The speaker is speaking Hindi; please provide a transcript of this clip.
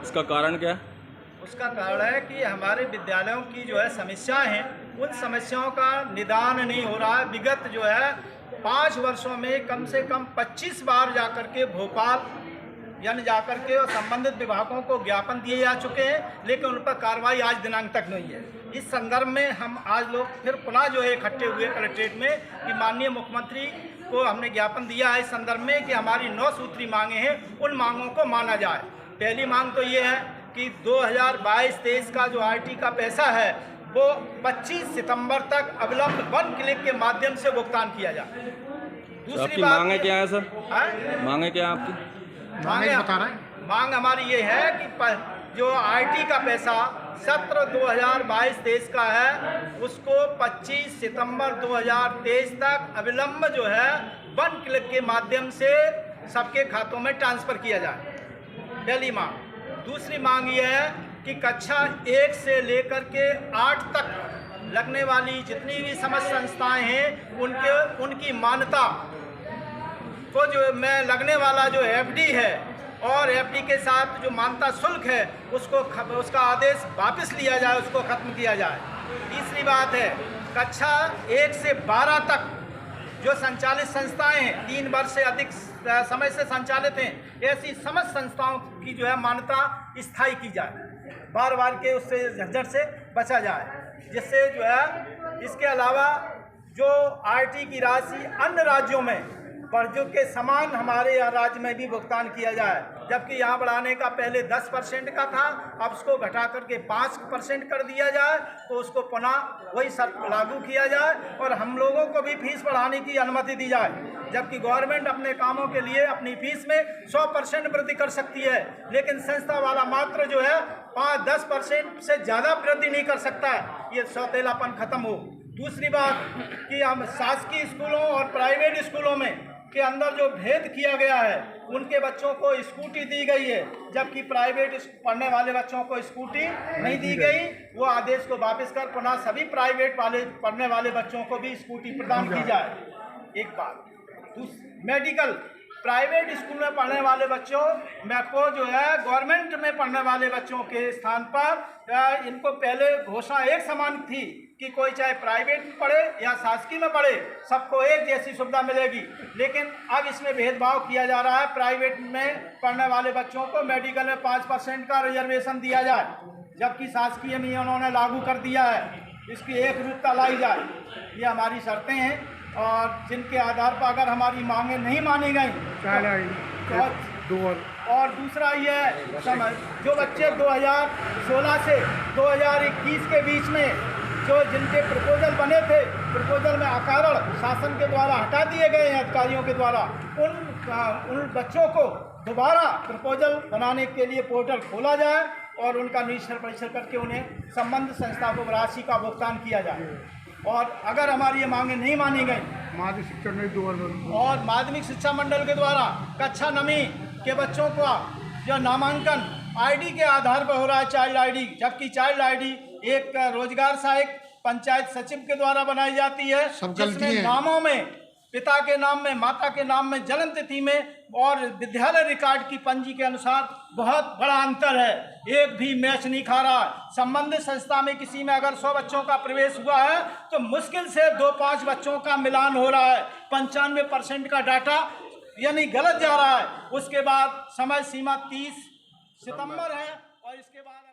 इसका कारण क्या है? उसका कारण है कि हमारे विद्यालयों की जो है समस्याएं हैं, उन समस्याओं का निदान नहीं हो रहा है। विगत जो है 5 वर्षों में कम से कम 25 बार जाकर के भोपाल यानी जाकर के और संबंधित विभागों को ज्ञापन दिए जा चुके हैं, लेकिन उन पर कार्रवाई आज दिनांक तक नहीं है। इस संदर्भ में हम आज लोग फिर पुनः जो है इकट्ठे हुए कलेक्ट्रेट में कि माननीय मुख्यमंत्री को हमने ज्ञापन दिया है इस संदर्भ में कि हमारी 9 सूत्री मांगे हैं, उन मांगों को माना जाए। पहली मांग तो ये है कि 2022-23 का जो आरटी का पैसा है वो 25 सितंबर तक अविलंब 1 क्लिक के माध्यम से भुगतान किया जाए। दूसरी मांगे क्या है सर? मांगे क्या है आपकी? मांग हमारी ये है कि जो आरटी का पैसा सत्र 2022-23 का है उसको 25 सितंबर 2023 तक अविलंब जो है 1 क्लिक के माध्यम से सबके खातों में ट्रांसफ़र किया जाए। पहली मांग। दूसरी मांग ये है कि कक्षा 1 से लेकर के 8 तक लगने वाली जितनी भी समस्त संस्थाएं हैं उनकी मान्यता को जो में लगने वाला जो एफडी है और एफडी के साथ जो मान्यता शुल्क है उसका आदेश वापस लिया जाए, उसको खत्म किया जाए। तीसरी बात है कक्षा 1 से 12 तक जो संचालित संस्थाएं हैं 3 वर्ष से अधिक समय से संचालित हैं, ऐसी समस्त संस्थाओं की जो है मान्यता स्थायी की जाए, बार बार के उससे झंझट से बचा जाए, जिससे जो है इसके अलावा जो आरटी की राशि अन्य राज्यों में जो के समान हमारे यहाँ राज्य में भी भुगतान किया जाए। जबकि यहाँ बढ़ाने का पहले 10% का था, अब उसको घटा करके 5% कर दिया जाए, तो उसको पुनः वही शर्त लागू किया जाए और हम लोगों को भी फीस बढ़ाने की अनुमति दी जाए। जबकि गवर्नमेंट अपने कामों के लिए अपनी फीस में 100% वृद्धि कर सकती है, लेकिन संस्था वाला मात्र जो है 5-10% से ज़्यादा वृद्धि नहीं कर सकता है। ये सौतेलापन खत्म हो। दूसरी बात कि हम शासकीय स्कूलों और प्राइवेट स्कूलों में के अंदर जो भेद किया गया है, उनके बच्चों को स्कूटी दी गई है, जबकि प्राइवेट पढ़ने वाले बच्चों को स्कूटी नहीं दी गई। वो आदेश को वापस कर पुनः सभी प्राइवेट वाले पढ़ने वाले बच्चों को भी स्कूटी प्रदान की जाए। एक बात। मेडिकल प्राइवेट स्कूल में पढ़ने वाले बच्चों को जो है गवर्नमेंट में पढ़ने वाले बच्चों के स्थान पर इनको पहले घोषणा एक समान थी कि कोई चाहे प्राइवेट में पढ़े या शासकीय में पढ़े, सबको एक जैसी सुविधा मिलेगी, लेकिन अब इसमें भेदभाव किया जा रहा है। प्राइवेट में पढ़ने वाले बच्चों को मेडिकल में 5% का रिजर्वेशन दिया जाए, जबकि शासकीय में उन्होंने लागू कर दिया है। इसकी एक रूपता लाई जाए, ये हमारी शर्तें हैं और जिनके आधार पर अगर हमारी मांगें नहीं मानी गई और दूसरा ये जो बच्चे 2016 से 2021 के बीच में जो जिनके प्रपोजल बने थे, प्रपोजल में अकारण शासन के द्वारा हटा दिए गए हैं अधिकारियों के द्वारा, उन बच्चों को दोबारा प्रपोजल बनाने के लिए पोर्टल खोला जाए और उनका निरीक्षण परीक्षण करके उन्हें संबंधित संस्था को राशि का भुगतान किया जाए। और अगर हमारी ये मांगे नहीं मानी गई और माध्यमिक शिक्षा मंडल के द्वारा कक्षा 9वीं के बच्चों का जो नामांकन आईडी के आधार पर हो रहा है, चाइल्ड आईडी, जबकि चाइल्ड आईडी एक रोजगार सहायक पंचायत सचिव के द्वारा बनाई जाती है, जिसमें नामों में पिता के नाम में, माता के नाम में, जन्म तिथि में और विद्यालय रिकॉर्ड की पंजी के अनुसार बहुत बड़ा अंतर है। एक भी मैच नहीं खा रहा है। संबंधित संस्था में किसी में अगर 100 बच्चों का प्रवेश हुआ है तो मुश्किल से 2-5 बच्चों का मिलान हो रहा है। 95% का डाटा यानी गलत जा रहा है। उसके बाद समय सीमा 30 सितंबर है और इसके बाद